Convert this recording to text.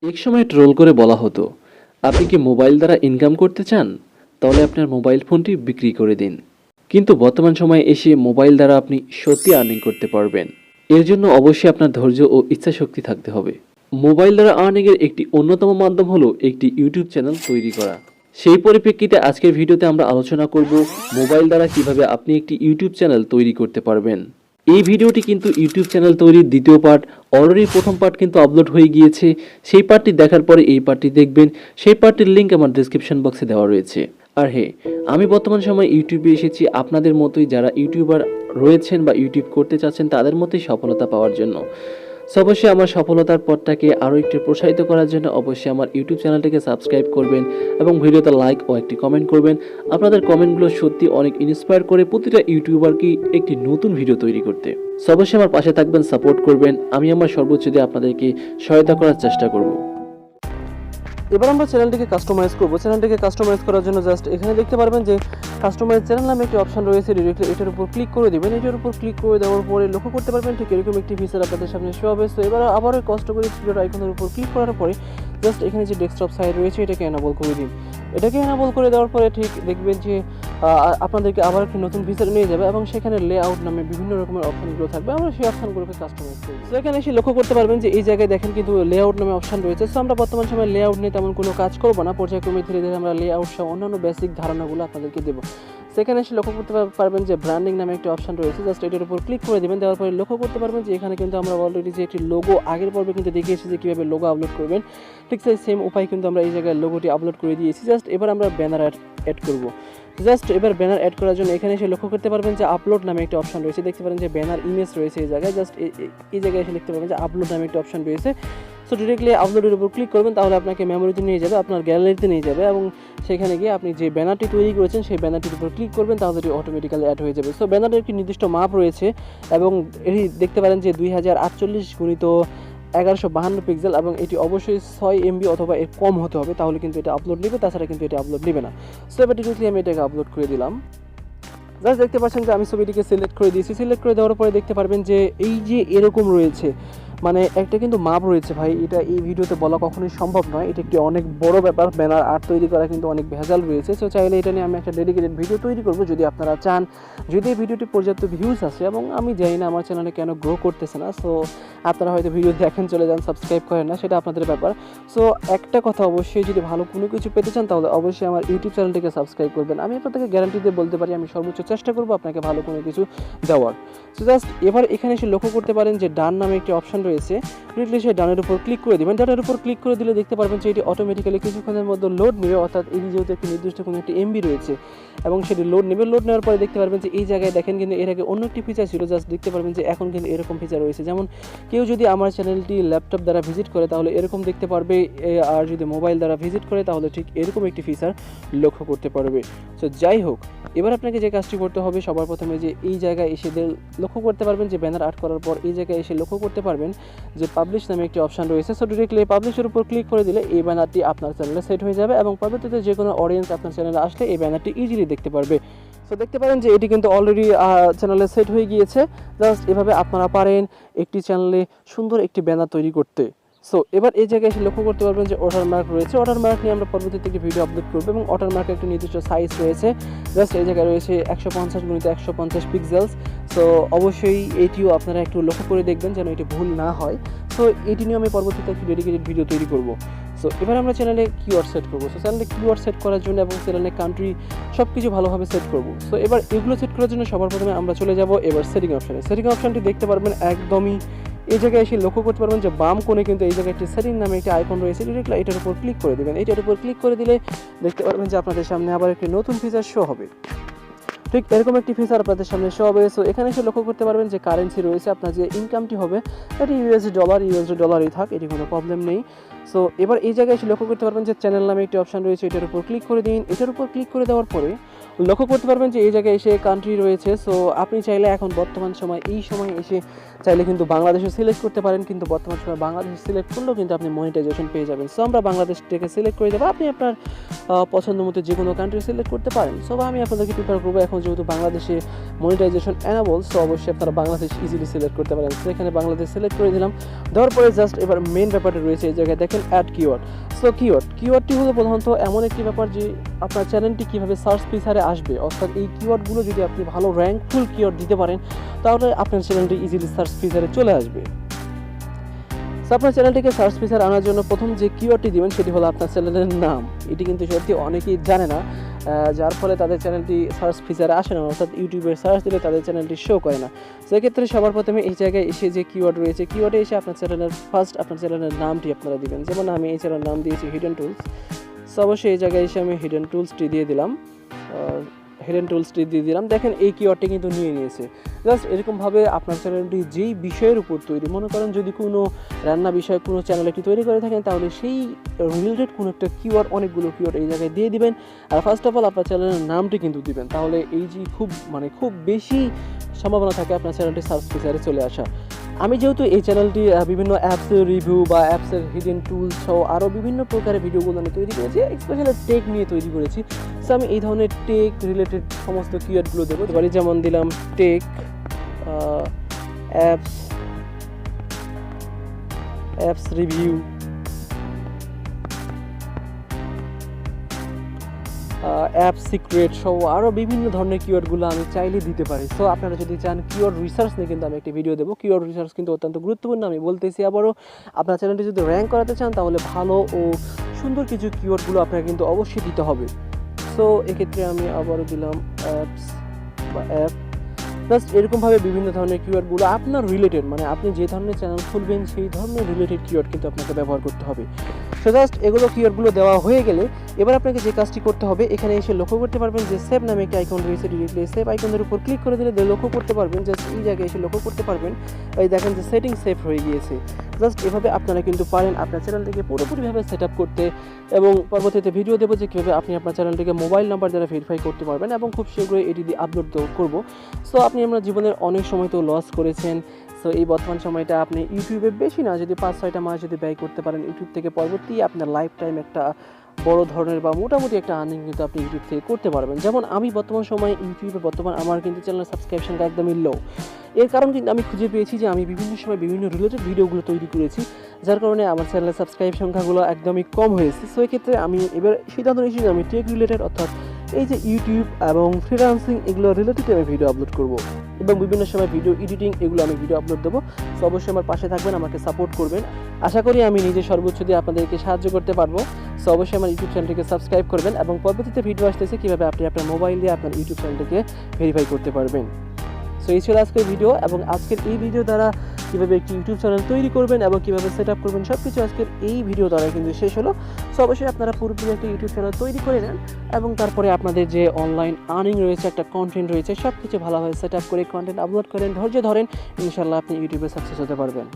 একসময় ট্রোল করে বলা হতো, আপনি কি মোবাইল দ্বারা ইনকাম করতে চান? তাহলে আপনার মোবাইল ফোনটি বিক্রি করে দিন। কিন্তু বর্তমান সময়ে এসে মোবাইল দ্বারা আপনি সত্যি আর্নিং করতে পারবেন। এর জন্য অবশ্যই আপনার ধৈর্য ও ইচ্ছাশক্তি থাকতে হবে। মোবাইল দ্বারা আর্নিংয়ের একটি অন্যতম মাধ্যম হলো একটি ইউটিউব চ্যানেল তৈরি করা। সেই পরিপ্রেক্ষিতে আজকের ভিডিওতে আমরা আলোচনা করব মোবাইল দ্বারা কিভাবে আপনি একটি ইউটিউব চ্যানেল তৈরি করতে পারবেন। এই ভিডিওটি কিন্তু ইউটিউব চ্যানেল তৈরির দ্বিতীয় পার্ট। অলরেডি প্রথম পার্ট কিন্তু আপলোড হয়ে গিয়েছে। সেই পার্টটি দেখার পরে এই পার্টটি দেখবেন। সেই পার্টটির লিঙ্ক আমার ডেসক্রিপশন বক্সে দেওয়া রয়েছে। আর হ্যাঁ, আমি বর্তমান সময়ে ইউটিউবে এসেছি আপনাদের মতোই যারা ইউটিউবার রয়েছেন বা ইউটিউব করতে চাচ্ছেন তাদের মতোই সফলতা পাওয়ার জন্য। সো অবশ্যই আমার সফলতার পথটাকে আরও একটু প্রসারিত করার জন্য অবশ্যই আমার ইউটিউব চ্যানেলটিকে সাবস্ক্রাইব করবেন এবং ভিডিওতে লাইক ও একটি কমেন্ট করবেন। আপনাদের কমেন্টগুলো সত্যি অনেক ইন্সপায়ার করে প্রতিটা ইউটিউবারকে একটি নতুন ভিডিও তৈরি করতে। সো অবশ্যই আমার পাশে থাকবেন, সাপোর্ট করবেন। আমি আমার সর্বোচ্চ দিয়ে আপনাদেরকে সহায়তা করার চেষ্টা করব। এবার আমরা চ্যানেলটিকে কাস্টমাইজ করব। চ্যানেলটিকে কাস্টমাইজ করার জন্য জাস্ট এখানে দেখতে পারবেন যে কাস্টমাইজ চ্যানেল নামে একটি অপশন রয়েছে। ডিরেক্টলি এটার উপর ক্লিক করে দেবেন। এটার উপর ক্লিক করে দেওয়ার পরে লক্ষ্য করতে পারবেন ঠিক এরকম একটি ফিচার আপনাদের সামনে শো হবে। সো এবার আবারও কষ্ট করে ভিডিওর আইকনের উপর ক্লিক করার পরে জাস্ট এখানে যে ডেস্কটপ সাইট রয়েছে এটাকে এনাবল করে দিন। এটাকে এনাবল করে দেওয়ার পরে ঠিক দেখবেন যে আপনাদেরকে আবার একটি নতুন ফিচার নিয়ে যাবে এবং সেখানে লেআউট নামে বিভিন্ন রকমের অপশনগুলো থাকবে। আমরা সেই অপশনগুলোকে কাস্টমাইজ করব। সো এখানে এসে লক্ষ্য করতে পারবেন যে এই জায়গায় দেখেন কিন্তু লেআউট নামে অপশন রয়েছে। সো আমরা বর্তমান সময়ে লেআউট নিয়ে তেমন কোনো কাজ করব না, পর্যায়ক্রমে ধীরে ধীরে আমরা লেআউট সহ অন্যান্য বেসিক ধারণাগুলো আপনাদেরকে দেবো। সেখানে এসে লক্ষ্য করতে পারবেন যে ব্র্যান্ডিং নামে একটি অপশন রয়েছে। জাস্ট এটার উপর ক্লিক করে দেবেন। দেওয়ার পরে লক্ষ্য করতে পারবেন যে এখানে কিন্তু আমরা অলরেডি যে একটি লোগো আগের পর্বে কিন্তু দেখিয়েছি যে কীভাবে লোগো আপলোড করবেন। ঠিক সেই সেম উপায় কিন্তু আমরা এই জায়গায় লোগোটি আপলোড করে দিয়েছি। জাস্ট এবার আমরা ব্যানার অ্যাড করব। জাস্ট এবার ব্যানার অ্যাড করার জন্য এখানে এসে লক্ষ্য করতে পারবেন যে আপলোড নামে একটা অপশন রয়েছে। দেখতে পারেন যে ব্যানার ইমেজ রয়েছে এই জায়গায়। জাস্ট এই জায়গায় এসে দেখতে পারবেন যে আপলোড নামে একটা অপশন রয়েছে। সো ডিরেক্টলি আপলোডের উপর ক্লিক করবেন, তাহলে আপনাকে মেমোরিতে নিয়ে যাবে, আপনার গ্যালারিতে নিয়ে যাবে এবং সেখানে গিয়ে আপনি যে ব্যানারটি তৈরি করেছেন সেই ব্যানারটির উপর ক্লিক করবেন, তাহলে এটি অটোমেটিক্যালি অ্যাড হয়ে যাবে। সো ব্যানারের একটি নির্দিষ্ট মাপ রয়েছে এবং এটি দেখতে পারেন যে 2048 × 1152 পিক্সেল এবং এটি অবশ্যই 6 MB অথবা এর কম হতে হবে, তাহলে কিন্তু এটা আপলোড নেবে, তাছাড়া কিন্তু এটা আপলোড নেবে না। সো এবার ডিরেক্টলি আমি এটাকে আপলোড করে দিলাম। জাস্ট দেখতে পাচ্ছেন যে আমি ছবিটিকে সিলেক্ট করে দিয়েছি। সিলেক্ট করে দেওয়ার পরে দেখতে পারবেন যে এই যে এরকম রয়েছে, মানে একটা কিন্তু মাপ রয়েছে ভাই, এটা এই ভিডিওতে বলা কখনোই সম্ভব নয়। এটা একটি অনেক বড় ব্যাপার। ব্যানার আর্ট তৈরি করা কিন্তু অনেক ভেজাল রয়েছে। সো চাইলে এটা নিয়ে আমি একটা ডেডিকেটেড ভিডিও তৈরি করব যদি আপনারা চান। যদি এই ভিডিওটি পর্যাপ্ত ভিউজ আসে, এবং আমি জানি না আমার চ্যানেলে কেন গ্রো করতেছে না। সো আপনারা হয়তো ভিডিও দেখেন চলে যান, সাবস্ক্রাইব করেন না, সেটা আপনাদের ব্যাপার। সো একটা কথা, অবশ্যই যদি ভালো কোনো কিছু পেতে চান তাহলে অবশ্যই আমার ইউটিউব চ্যানেলটিকে সাবস্ক্রাইব করবেন। আমি আপনাদেরকে গ্যারান্টি দিয়ে বলতে পারি আমি সর্বোচ্চ চেষ্টা করব আপনাকে ভালো কোনো কিছু দেওয়ার। সো জাস্ট এবার এখানে এসে লক্ষ্য করতে পারেন যে ডান নামে একটি অপশন রয়েছে। ডিরেক্টলি সেই ডানের উপর ক্লিক করে দেবেন। ডানের উপর ক্লিক করে দিলে দেখতে পারবেন যে এটি অটোমেটিক্যালি কিছুক্ষণের মধ্যে লোড নেবে, অর্থাৎ এটি যেহেতু একটি নির্দিষ্ট কোনো একটি MB রয়েছে এবং সেটি লোড নেবে। লোড নেওয়ার পরে দেখতে পারবেন যে এই জায়গায় দেখেন কিন্তু এর আগে অন্য একটি ফিচার ছিল। জাস্ট দেখতে পারবেন যে এখন কিন্তু এরকম ফিচার রয়েছে। যেমন কেউ যদি আমার চ্যানেলটি ল্যাপটপ দ্বারা ভিজিট করে তাহলে এরকম দেখতে পারবে, আর যদি মোবাইল দ্বারা ভিজিট করে তাহলে ঠিক এরকম একটি ফিচার লক্ষ্য করতে পারবে। সো যাই হোক, এবার আপনাকে যে কাজটি করতে হবে সবার প্রথমে যে এই জায়গায় এসে লক্ষ্য করতে পারবেন যে ব্যানার আর্ট করার পর এই জায়গায় এসে লক্ষ্য করতে পারবেন যে পাবলিশ নামে একটি অপশন রয়েছে। সো ডিরেক্টলি পাবলিশের উপর ক্লিক করে দিলে এই ব্যানারটি আপনার চ্যানেলে সেট হয়ে যাবে এবং পরবর্তীতে যে কোনো অডিয়েন্স আপনার চ্যানেলে আসলে এই ব্যানারটি ইজিলি দেখতে পারবে। সো দেখতে পারেন যে এটি কিন্তু অলরেডি চ্যানেলে সেট হয়ে গিয়েছে। জাস্ট এভাবে আপনারা পারেন একটি চ্যানেলে সুন্দর একটি ব্যানার তৈরি করতে। সো এবার এই জায়গায় এসে লক্ষ্য করতে পারবেন যে ওয়াটারমার্ক রয়েছে। ওয়াটারমার্ক নিয়ে আমরা পরবর্তীতে একটি ভিডিও আপলোড করবো এবং ওয়াটারমার্কের একটি নির্দিষ্ট সাইজ রয়েছে। জাস্ট এই জায়গায় রয়েছে 150 × 150 পিক্সেলস। সো অবশ্যই এটিও আপনারা একটু লক্ষ্য করে দেখবেন যেন এটি ভুল না হয়। সো এটি নিয়ে আমি পরবর্তীতে একটি ডেডিকেটেড ভিডিও তৈরি করব। সো এবার আমরা চ্যানেলে কিওয়ার্ড সেট করবো। সো চ্যানেলে কিওয়ার্ড সেট করার জন্য এবং চ্যানেলে কান্ট্রি সব কিছু ভালোভাবে সেট করব। সো এবার এগুলো সেট করার জন্য সবার প্রথমে আমরা চলে যাব এবার সেটিং অপশানে। সেটিং অপশানটি দেখতে পারবেন একদমই এই জায়গায় এসে লক্ষ্য করতে পারবেন যে বাম কোণে কিন্তু এই জায়গায় একটি সেটিং নামে একটি আইকন রয়েছে। ডিরেক্টলি এটার উপর ক্লিক করে দেবেন। এটার উপর ক্লিক করে দিলে দেখতে পারবেন যে আপনাদের সামনে আবার একটি নতুন ফিচার শো হবে। ঠিক এরকম একটি ফিচার আপনাদের সামনে শো হবে। সো এখানে এসে লক্ষ্য করতে পারবেন যে কারেন্সি রয়েছে, আপনার যে ইনকামটি হবে এটি ইউএসডি ডলারই থাক, এটি কোনো প্রবলেম নেই। সো এবার এই জায়গায় এসে লক্ষ্য করতে পারবেন যে চ্যানেল নামে একটি অপশন রয়েছে, এটার উপর ক্লিক করে দিন। এটার উপর ক্লিক করে দেওয়ার পরে লক্ষ্য করতে পারবেন যে এই জায়গায় এসে কান্ট্রি রয়েছে। সো আপনি চাইলে এখন বর্তমান সময় এই সময় এসে চাইলে কিন্তু বাংলাদেশে সিলেক্ট করতে পারেন, কিন্তু বর্তমান সময় বাংলাদেশ সিলেক্ট করলেও কিন্তু আপনি মনিটাইজেশন পেয়ে যাবেন। সো আমরা বাংলাদেশটাকে সিলেক্ট করে দেবো, আপনি আপনার পছন্দ মতো যে কোনো কান্ট্রি সিলেক্ট করতে পারেন। সো আমি আপনাদেরকে প্রিফার করবো এখন যেহেতু বাংলাদেশে মনিটাইজেশন অ্যানাবল, সো অবশ্যই আপনারা বাংলাদেশ ইজিলি সিলেক্ট করতে পারেন। সো এখানে বাংলাদেশ সিলেক্ট করে দিলাম। দেওয়ার পরে জাস্ট এবার মেন ব্যাপারটা রয়েছে এই জায়গায় দেখেন দেখেন অ্যাড কিওয়ার্ড। সো কিওয়ার্ডটি হলো প্রধানত এমন একটি ব্যাপার যে আপনার চ্যানেলটি কীভাবে সার্চ ফিচারে আসবে, অর্থাৎ এই কিওয়ার্ডগুলো যদি আপনি ভালো র্যাঙ্কফুল কিওয়ার্ড দিতে পারেন তাহলে আপনার চ্যানেলটি ইজিলি সার্চ ফিচারে চলে আসবে। সো আপনার চ্যানেলটিকে সার্চ ফিচার আনার জন্য প্রথম যে কিওয়ার্ডটি দিবেন সেটি হলো আপনার চ্যানেলের নাম। এটি কিন্তু সত্যি অনেকেই জানে না, যার ফলে তাদের চ্যানেলটি সার্চ ফিচারে আসে না, অর্থাৎ ইউটিউবের সার্চ দিলে তাদের চ্যানেলটি শো করে না। সেক্ষেত্রে সবার প্রথমে এই জায়গায় এসে যে কিওয়ার্ড রয়েছে, কিওয়ার্ডে এসে আপনার চ্যানেলের নামটি আপনারা দিবেন। যেমন আমি এই চ্যানেলের নাম দিয়েছি হিডেন টুলস। সো অবশ্যই এই জায়গায় এসে আমি হিডেন টুলসটি দিয়ে দিলাম। দেখেন এই কিওয়ার্ডটি কিন্তু নিয়ে নিয়েছে। জাস্ট এরকমভাবে আপনার চ্যানেলটি যেই বিষয়ের উপর তৈরি, মনে করেন যদি কোনো রান্না বিষয়ে কোনো চ্যানেল একটি তৈরি করে থাকেন তাহলে সেই রিলেটেড কোনো একটা কিওয়ার্ড, অনেকগুলো কিওয়ার্ড এই জায়গায় দিয়ে দিবেন। আর ফার্স্ট অফ অল আপনার চ্যানেলের নামটি কিন্তু দিবেন, তাহলে এই যে খুব বেশি সম্ভাবনা থাকে আপনার চ্যানেলটি সার্চ ফিচারে চলে আসা। আমি যেহেতু এই চ্যানেলটি বিভিন্ন অ্যাপসের রিভিউ বা অ্যাপসের হিডেন টুলস সহ আরও বিভিন্ন প্রকারের ভিডিওগুলো আমি তৈরি করেছি, স্পেশালি টেক নিয়ে তৈরি করেছি। সো আমি এই ধরনের টেক রিলেটেড সমস্ত কিওয়ার্ডগুলো দেবো পারি, যেমন দিলাম tech, apps review, app secret সহ আরও বিভিন্ন ধরনের কিওয়ার্ডগুলো আমি চাইলে দিতে পারি। সো আপনারা যদি চান কিওয়ার্ড রিসার্চ নিয়ে কিন্তু আমি একটি ভিডিও দেবো। কিওয়ার্ড রিসার্চ কিন্তু অত্যন্ত গুরুত্বপূর্ণ, আমি বলতেছি আবারও। আপনার চ্যানেলটি যদি র্যাঙ্ক করাতে চান তাহলে ভালো ও সুন্দর কিছু কিওয়ার্ডগুলো আপনাকে কিন্তু অবশ্যই দিতে হবে। সো এক্ষেত্রে আমি আবারও দিলাম অ্যাপস বা অ্যাপ। জাস্ট এরকমভাবে বিভিন্ন ধরনের কিওয়ার্ডগুলো আপনার রিলেটেড, মানে আপনি যে ধরনের চ্যানেল খুলবেন সেই ধরনের রিলেটেড কিওয়ার্ড কিন্তু আপনাকে ব্যবহার করতে হবে। সো জাস্ট এগুলো কিওয়ার্ডগুলো দেওয়া হয়ে গেলে এবার আপনাকে যে কাজটি করতে হবে, এখানে এসে লক্ষ্য করতে পারবেন যে সেভ নামে একটি আইকন রয়েছে, ডিরেক্টলি সেভ আইকনের উপর ক্লিক করে দিলে লক্ষ্য করতে পারবেন, জাস্ট এই জায়গায় এসে লক্ষ্য করতে পারবেন এই দেখেন যে সেটিং সেভ হয়ে গিয়েছে। জাস্ট এভাবে আপনারা কিন্তু পারেন আপনার চ্যানেলটিকে পুরোপুরিভাবে সেট আপ করতে, এবং পরবর্তীতে ভিডিও দেবো যে কীভাবে আপনি আপনার চ্যানেলটিকে মোবাইল নাম্বার দ্বারা ভেরিফাই করতে পারবেন, এবং খুব শীঘ্রই এটি দিয়ে আপলোড করবো। সো আপনি আপনার জীবনের অনেক সময় তো লস করেছেন। সো এই বর্তমান সময়টা আপনি ইউটিউবে বেশি না যদি 5-6টা মাস যদি ব্যয় করতে পারেন ইউটিউব থেকে, পরবর্তী আপনার লাইফ টাইম একটা বড় ধরনের বা মোটামুটি একটা আর্নিং কিন্তু আপনি ইউটিউব থেকে করতে পারবেন। যেমন আমি বর্তমান সময়ে ইউটিউবে আমার কিন্তু চ্যানেলের সাবস্ক্রিপশনটা একদমই লো। এর কারণ কিন্তু আমি খুঁজে পেয়েছি যে আমি বিভিন্ন সময় বিভিন্ন রিলেটেড ভিডিওগুলো তৈরি করেছি, যার কারণে আমার চ্যানেলের সাবস্ক্রাইব সংখ্যাগুলো একদমই কম হয়েছে। সো এক্ষেত্রে আমি এবার সিদ্ধান্ত নিয়েছি যে আমি টেক রিলেটেড, অর্থাৎ এই যে ইউটিউব এবং ফ্রিল্যান্সিং এগুলো রিলেটেড আমি ভিডিও আপলোড করব, এবং বিভিন্ন সময় ভিডিও এডিটিং এগুলো আমি ভিডিও আপলোড দেবো। সো অবশ্যই আমার পাশে থাকবেন, আমাকে সাপোর্ট করবেন। আশা করি আমি নিজে সর্বোচ্চ দিয়ে আপনাদেরকে সাহায্য করতে পারবো। সো অবশ্যই আমার ইউটিউব চ্যানেলটিকে সাবস্ক্রাইব করবেন, এবং পরবর্তীতে ভিডিও আসতেছে কীভাবে আপনি আপনার মোবাইল দিয়ে আপনার ইউটিউব চ্যানেলটিকে ভেরিফাই করতে পারবেন। সো এই ছিল আজকের ভিডিও, এবং আজকের এই ভিডিও দ্বারা কীভাবে একটি ইউটিউব চ্যানেল তৈরি করবেন এবং কীভাবে সেট আপ করবেন সব কিছু আজকের এই ভিডিও দ্বারা কিন্তু শেষ হলো। সো অবশ্যই আপনারা পুরোপুরি একটা ইউটিউব চ্যানেল তৈরি করে নেন, এবং তারপরে আপনাদের যে অনলাইন আর্নিং রয়েছে, একটা কন্টেন্ট রয়েছে, সব কিছু ভালোভাবে সেট আপ করে কন্টেন্ট আপলোড করেন, ধৈর্য ধরেন, ইনশাল্লাহ আপনি ইউটিউবে সাকসেস হতে পারবেন।